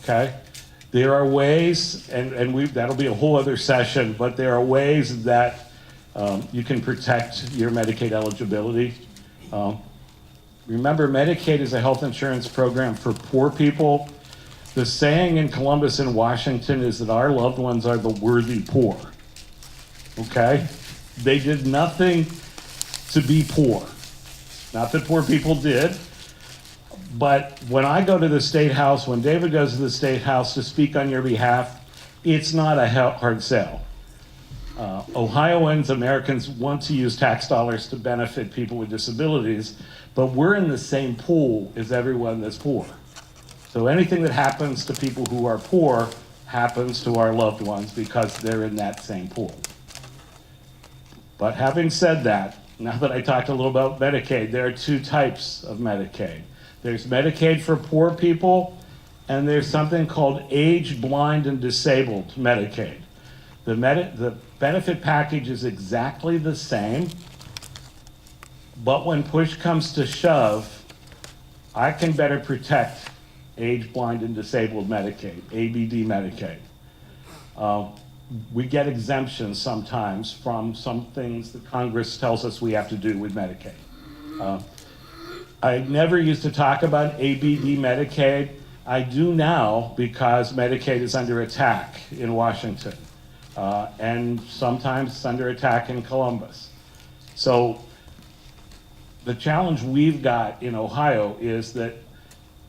okay? There are ways, and that'll be a whole other session, but there are ways that you can protect your Medicaid eligibility. Remember, Medicaid is a health insurance program for poor people. The saying in Columbus and Washington is that our loved ones are the worthy poor, okay? They did nothing to be poor. Not that poor people did, but when I go to the State House, when David goes to the State House to speak on your behalf, it's not a hard sell. Ohioans, Americans want to use tax dollars to benefit people with disabilities, but we're in the same pool as everyone that's poor. So anything that happens to people who are poor happens to our loved ones because they're in that same pool. But having said that, now that I talked a little about Medicaid, there are two types of Medicaid. There's Medicaid for poor people, and there's something called age, blind, and disabled Medicaid. The benefit package is exactly the same, but when push comes to shove, I can better protect age, blind, and disabled Medicaid, ABD Medicaid. We get exemptions sometimes from some things that Congress tells us we have to do with Medicaid. I never used to talk about ABD Medicaid. I do now because Medicaid is under attack in Washington, and sometimes it's under attack in Columbus. So the challenge we've got in Ohio is that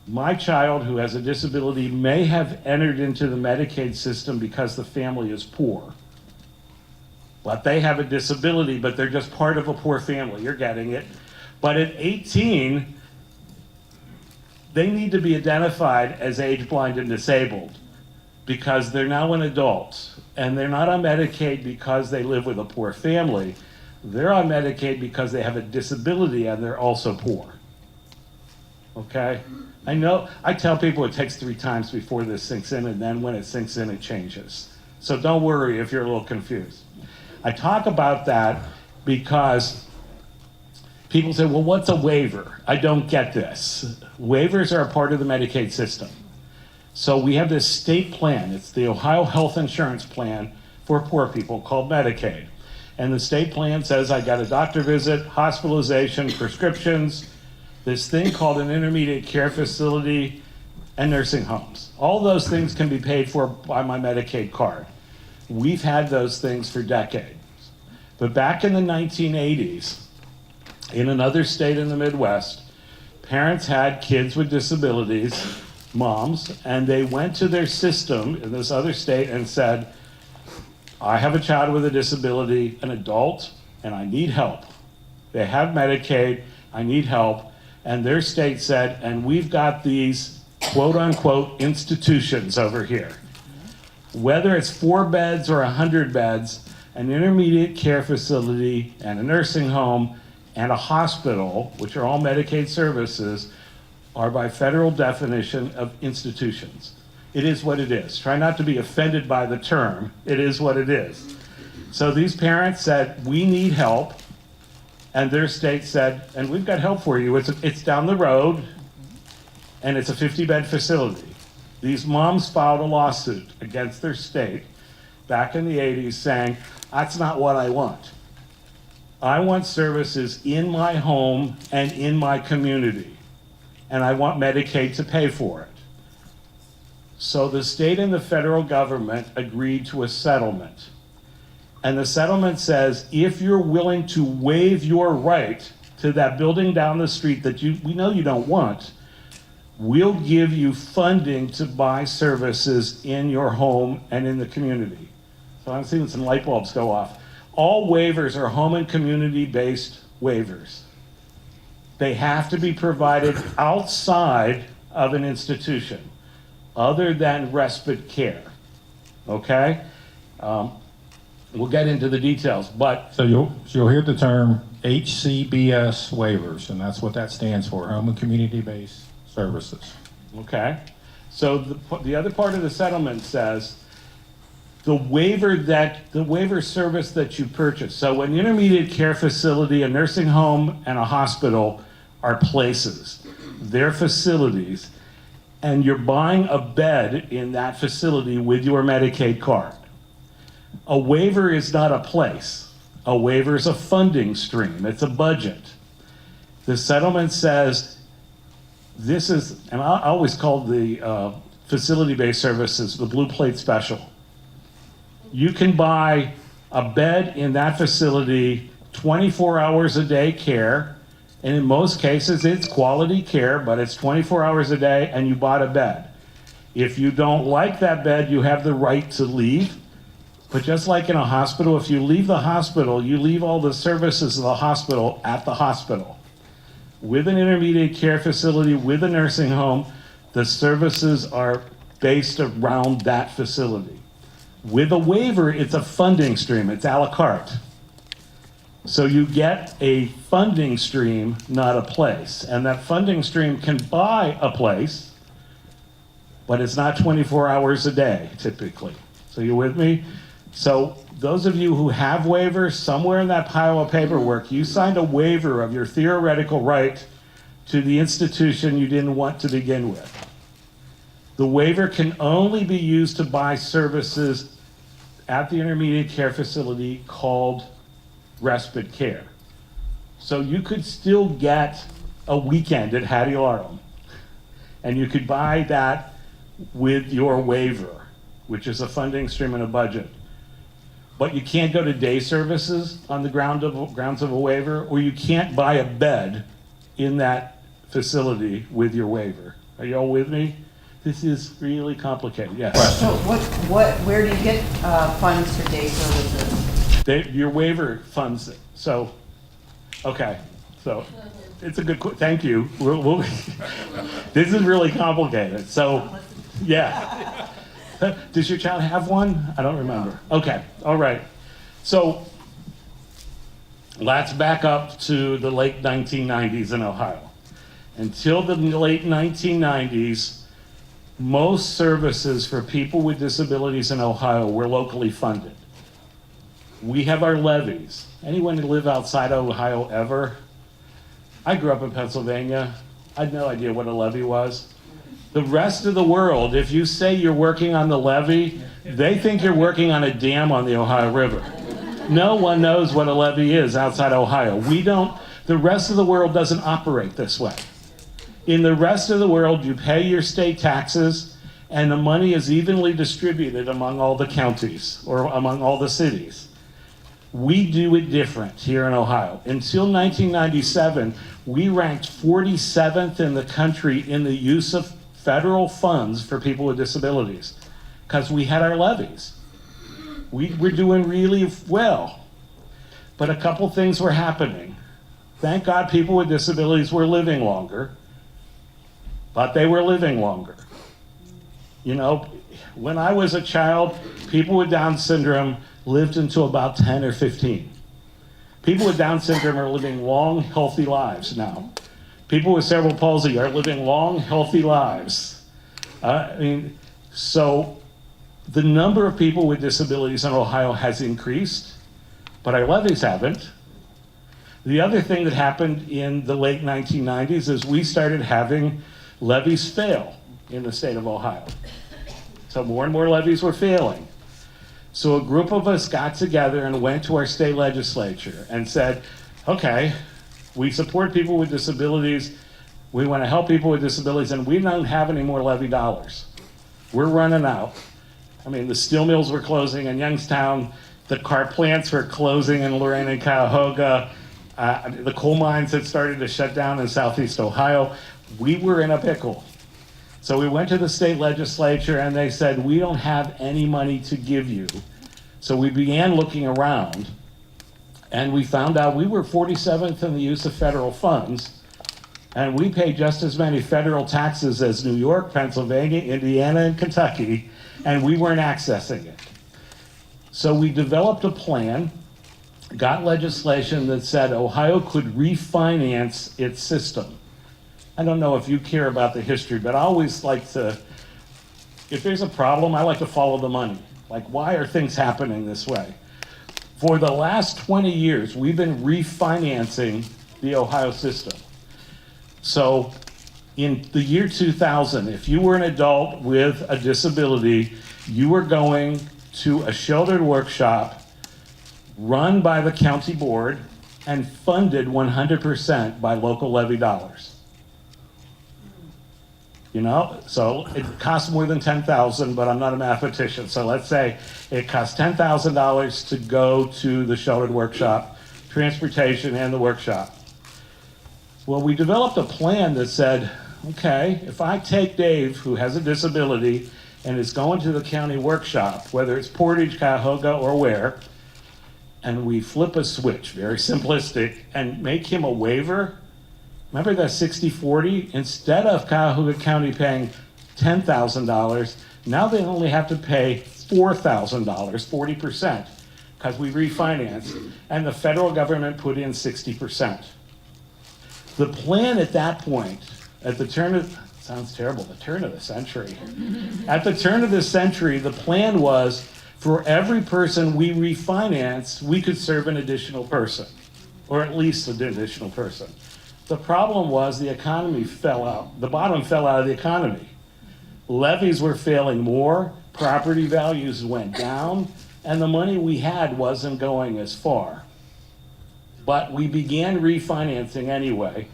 my child who has a disability may have entered into the Medicaid system because the family is poor. But they have a disability, but they're just part of a poor family. You're getting it. But at 18, they need to be identified as age, blind, and disabled because they're now an adult. And they're not on Medicaid because they live with a poor family. They're on Medicaid because they have a disability and they're also poor. Okay? I know, I tell people it takes 3 times before this sinks in, and then when it sinks in, it changes. So don't worry if you're a little confused. I talk about that because people say, well, what's a waiver? I don't get this. Waivers are a part of the Medicaid system. So we have this state plan. It's the Ohio Health Insurance Plan for poor people called Medicaid. And the state plan says I got a doctor visit, hospitalization, prescriptions, this thing called an intermediate care facility, and nursing homes. All those things can be paid for by my Medicaid card. We've had those things for decades. But back in the 1980s, in another state in the Midwest, parents had kids with disabilities, moms, and they went to their system in this other state and said, I have a child with a disability, an adult, and I need help. They have Medicaid, I need help. And their state said, and we've got these quote unquote institutions over here. Whether it's 4 beds or 100 beds, an intermediate care facility and a nursing home and a hospital, which are all Medicaid services, are by federal definition of institutions. It is what it is. Try not to be offended by the term. It is what it is. So these parents said, we need help. And their state said, and we've got help for you. It's down the road, and it's a 50-bed facility. These moms filed a lawsuit against their state back in the 80s saying, that's not what I want. I want services in my home and in my community, and I want Medicaid to pay for it. So the state and the federal government agreed to a settlement. And the settlement says, if you're willing to waive your right to that building down the street that we know you don't want, we'll give you funding to buy services in your home and in the community. So I'm seeing some light bulbs go off. All waivers are home and community-based waivers. They have to be provided outside of an institution, other than respite care, okay? We'll get into the details, but... So you'll hear the term HCBS waivers, and that's what that stands for, Home and Community-Based Services. Okay. So the other part of the settlement says the waiver service that you purchase. So an intermediate care facility, a nursing home, and a hospital are places. They're facilities. and you're buying a bed in that facility with your Medicaid card. A waiver is not a place. A waiver is a funding stream. It's a budget. The settlement says this is, and I always call the facility-based services the blue plate special. You can buy a bed in that facility, 24 hours a day care, and in most cases it's quality care, but it's 24 hours a day and you bought a bed. If you don't like that bed, you have the right to leave. But just like in a hospital, if you leave the hospital, you leave all the services of the hospital at the hospital. With an intermediate care facility, with a nursing home, the services are based around that facility. With a waiver, it's a funding stream, it's a la carte. So you get a funding stream, not a place. And that funding stream can buy a place, but it's not 24 hours a day, typically. So you with me? So those of you who have waivers, somewhere in that pile of paperwork, you signed a waiver of your theoretical right to the institution you didn't want to begin with. The waiver can only be used to buy services at the intermediate care facility called respite care. So you could still get a weekend at Hattie Laurel, and you could buy that with your waiver, which is a funding stream and a budget. But you can't go to day services on the grounds of a waiver, or you can't buy a bed in that facility with your waiver. Are you all with me? This is really complicated, yes. So where do you get funds for day services? Your waiver funds it. So, okay, so it's a good, thank you. This is really complicated. So, yeah. Does your child have one? I don't remember. Okay, all right. So let's back up to the late 1990s in Ohio. Until the late 1990s, most services for people with disabilities in Ohio were locally funded. We have our levies. Anyone who live outside Ohio ever? I grew up in Pennsylvania. I had no idea what a levy was. The rest of the world, if you say you're working on the levee, they think you're working on a dam on the Ohio River. No one knows what a levee is outside Ohio. The rest of the world doesn't operate this way. In the rest of the world, you pay your state taxes, and the money is evenly distributed among all the counties or among all the cities. We do it different here in Ohio. Until 1997, we ranked 47th in the country in the use of federal funds for people with disabilities because we had our levies. We were doing really well, but a couple things were happening. Thank God people with disabilities were living longer, but they were living longer. You know, when I was a child, people with Down syndrome lived until about 10 or 15. People with Down syndrome are living long, healthy lives now. People with cerebral palsy are living long, healthy lives. So the number of people with disabilities in Ohio has increased, but our levies haven't. The other thing that happened in the late 1990s is we started having levies fail in the state of Ohio. So more and more levies were failing. So a group of us got together and went to our state legislature and said, okay, we support people with disabilities. We want to help people with disabilities, and we don't have any more levy dollars. We're running out. I mean, the steel mills were closing in Youngstown. The car plants were closing in Lorraine and Cuyahoga. The coal mines had started to shut down in Southeast Ohio. We were in a pickle. So we went to the state legislature and they said, we don't have any money to give you. So we began looking around and we found out we were 47th in the use of federal funds, and we pay just as many federal taxes as New York, Pennsylvania, Indiana, and Kentucky, and we weren't accessing it. So we developed a plan, got legislation that said Ohio could refinance its system. I don't know if you care about the history, but I always like to, if there's a problem, I like to follow the money. Like, why are things happening this way? For the last 20 years, we've been refinancing the Ohio system. So In the year 2000, if you were an adult with a disability, you were going to a sheltered workshop run by the county board and funded 100% by local levy dollars. You know, so it costs more than $10,000, but I'm not a mathematician. So let's say it costs $10,000 to go to the sheltered workshop, transportation and the workshop. Well, we developed a plan that said, okay, if I take Dave, who has a disability, and is going to the county workshop, whether it's Portage, Cuyahoga, or where, and we flip a switch, very simplistic, and make him a waiver. Remember that 60-40? Instead of Cuyahoga County paying $10,000, now they only have to pay $4,000, 40%, because we refinanced, and the federal government put in 60%. The plan at that point, at the turn of, sounds terrible, the turn of the century. At the turn of the century, the plan was for every person we refinanced, we could serve an additional person, or at least an additional person. The problem was the economy fell out. The bottom fell out of the economy. Levies were failing more, property values went down, and the money we had wasn't going as far. But we began refinancing anyway,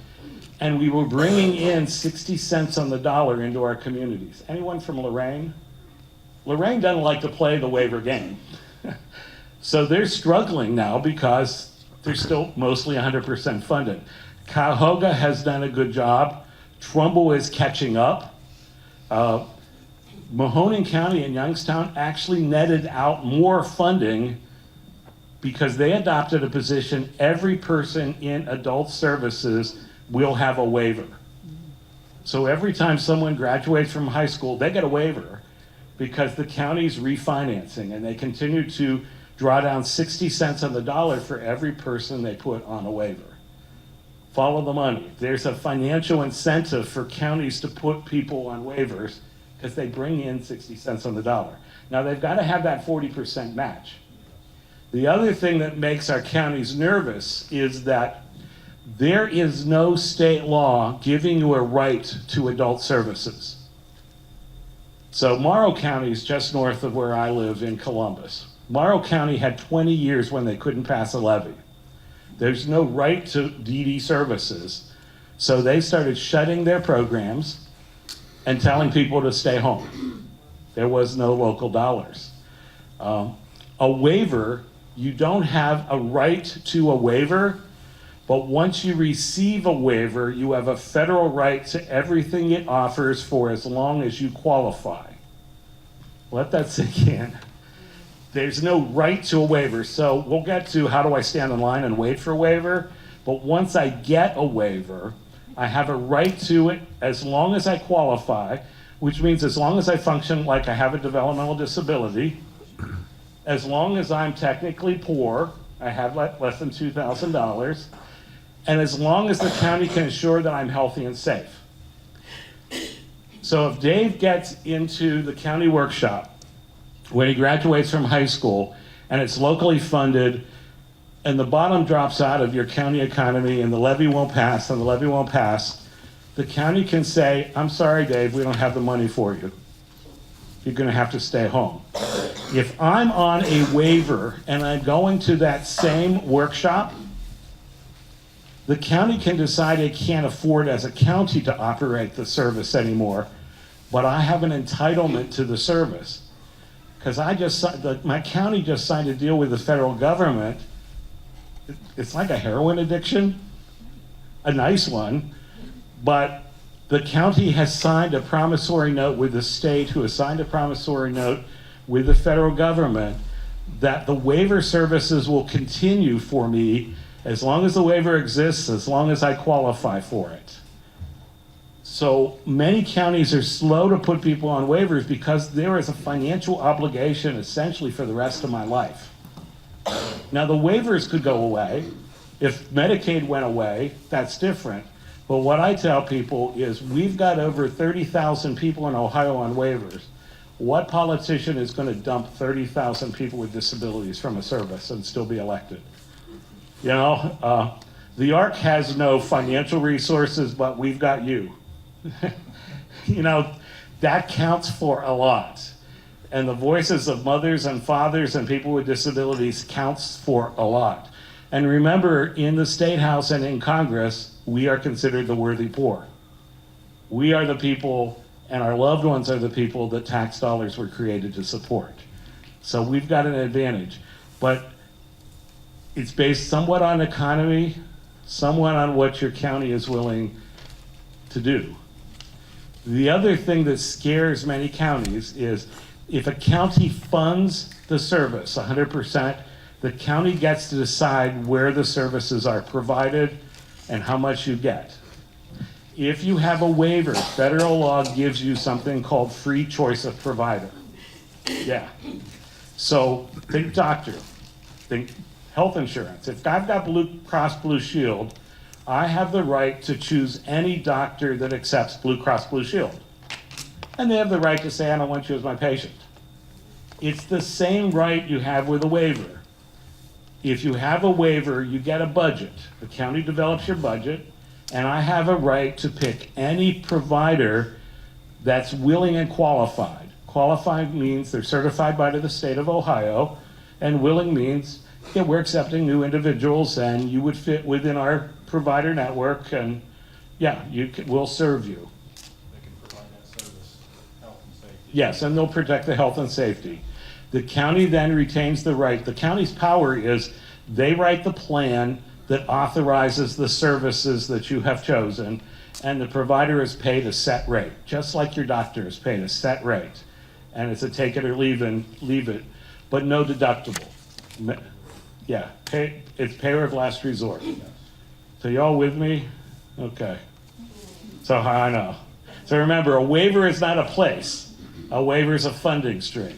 and we were bringing in 60 cents on the dollar into our communities. Anyone from Lorraine? Lorraine doesn't like to play the waiver game. So they're struggling now because they're still mostly 100% funded. Cuyahoga has done a good job. Trumbull is catching up. Mahoning County and Youngstown actually netted out more funding because they adopted a position, every person in adult services will have a waiver. So every time someone graduates from high school, they get a waiver because the county's refinancing, and they continue to draw down 60 cents on the dollar for every person they put on a waiver. Follow the money. There's a financial incentive for counties to put people on waivers because they bring in 60 cents on the dollar. Now they've got to have that 40% match. The other thing that makes our counties nervous is that there is no state law giving you a right to adult services. So Morrow County is just north of where I live in Columbus. Morrow County had 20 years when they couldn't pass a levy. There's no right to DD services. So they started shutting their programs and telling people to stay home. There was no local dollars. A waiver, you don't have a right to a waiver, but once you receive a waiver, you have a federal right to everything it offers for as long as you qualify. Let that sink in. There's no right to a waiver. So we'll get to how do I stand in line and wait for a waiver, but once I get a waiver, I have a right to it as long as I qualify, which means as long as I function like I have a developmental disability, as long as I'm technically poor, I have less than $2,000, and as long as the county can ensure that I'm healthy and safe. So if Dave gets into the county workshop when he graduates from high school and it's locally funded and the bottom drops out of your county economy and the levy won't pass and the levy won't pass, the county can say, I'm sorry, Dave, we don't have the money for you. You're gonna have to stay home. If I'm on a waiver and I'm going to that same workshop, the county can decide it can't afford as a county to operate the service anymore, but I have an entitlement to the service. Because my county just signed a deal with the federal government. It's like a heroin addiction, a nice one, but the county has signed a promissory note with the state, who has signed a promissory note with the federal government, that the waiver services will continue for me as long as the waiver exists, as long as I qualify for it. So many counties are slow to put people on waivers because there is a financial obligation essentially for the rest of my life. Now the waivers could go away. If Medicaid went away, that's different. But what I tell people is we've got over 30,000 people in Ohio on waivers. What politician is going to dump 30,000 people with disabilities from a service and still be elected? You know, the ARC has no financial resources, but we've got you. You know, that counts for a lot. And the voices of mothers and fathers and people with disabilities counts for a lot. And remember, in the State House and in Congress, we are considered the worthy poor. We are the people, and our loved ones are the people that tax dollars were created to support. So we've got an advantage. But it's based somewhat on economy, somewhat on what your county is willing to do. The other thing that scares many counties is if a county funds the service 100%, the county gets to decide where the services are provided and how much you get. If you have a waiver, federal law gives you something called free choice of provider. Yeah. So think doctor, think health insurance. If I've got Blue Cross Blue Shield, I have the right to choose any doctor that accepts Blue Cross Blue Shield. And they have the right to say, I don't want you as my patient. It's the same right you have with a waiver. If you have a waiver, you get a budget. The county develops your budget, and I have a right to pick any provider that's willing and qualified. Qualified means they're certified by the state of Ohio, and willing means, yeah, we're accepting new individuals and you would fit within our provider network, and yeah, we'll serve you. They can provide that service, health and safety. Yes, and they'll protect the health and safety. The county then retains the right. The county's power is they write the plan that authorizes the services that you have chosen, and the provider is paid a set rate, just like your doctor is paid a set rate. And it's a take it or leave it, but no deductible. Yeah, it's payer of last resort. So y'all with me? Okay. So I know. So remember, a waiver is not a place. A waiver is a funding stream.